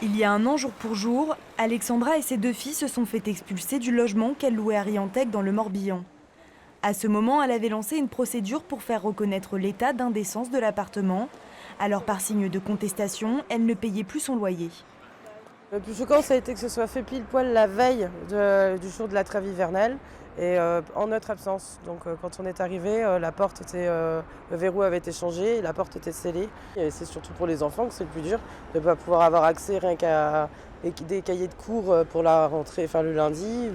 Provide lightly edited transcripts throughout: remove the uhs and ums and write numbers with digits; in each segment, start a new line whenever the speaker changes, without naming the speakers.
Il y a un an, jour pour jour, Alexandra et ses deux filles se sont fait expulser du logement qu'elles louaient à Riantec dans le Morbihan. À ce moment, elle avait lancé une procédure pour faire reconnaître l'état d'indécence de l'appartement. Alors, par signe de contestation, elle ne payait plus son loyer.
Le plus choquant, ça a été que ce soit fait pile poil la veille du jour de la trêve hivernale et en notre absence. Donc quand on est arrivé, le verrou avait été changé et la porte était scellée. Et c'est surtout pour les enfants que c'est le plus dur de ne pas pouvoir avoir accès rien qu'à des cahiers de cours pour la rentrée, enfin le lundi,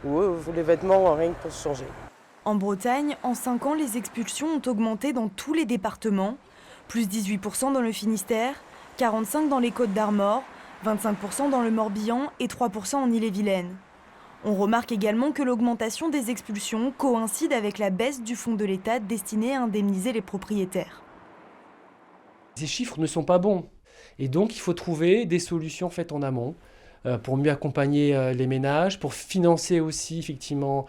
ou les vêtements rien que pour se changer.
En Bretagne, en 5 ans, les expulsions ont augmenté dans tous les départements. Plus 18% dans le Finistère, 45% dans les Côtes-d'Armor, 25% dans le Morbihan et 3% en Ille-et-Vilaine. On remarque également que l'augmentation des expulsions coïncide avec la baisse du fonds de l'État destiné à indemniser les propriétaires.
Ces chiffres ne sont pas bons et donc il faut trouver des solutions faites en amont pour mieux accompagner les ménages, pour financer aussi effectivement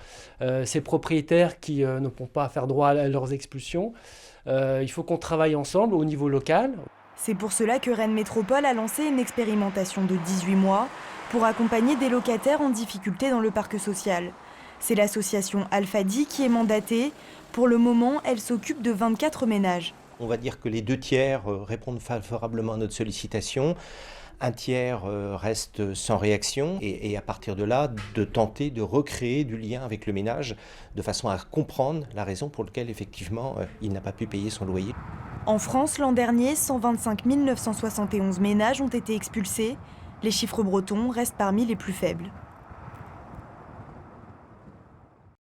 ces propriétaires qui ne pourront pas faire droit à leurs expulsions. Il faut qu'on travaille ensemble au niveau local.
C'est pour cela que Rennes Métropole a lancé une expérimentation de 18 mois pour accompagner des locataires en difficulté dans le parc social. C'est l'association Alphadi qui est mandatée. Pour le moment, elle s'occupe de 24 ménages.
On va dire que les 2 tiers répondent favorablement à notre sollicitation. Un tiers reste sans réaction et à partir de là, de tenter de recréer du lien avec le ménage de façon à comprendre la raison pour laquelle effectivement il n'a pas pu payer son loyer.
En France, l'an dernier, 125 971 ménages ont été expulsés. Les chiffres bretons restent parmi les plus faibles.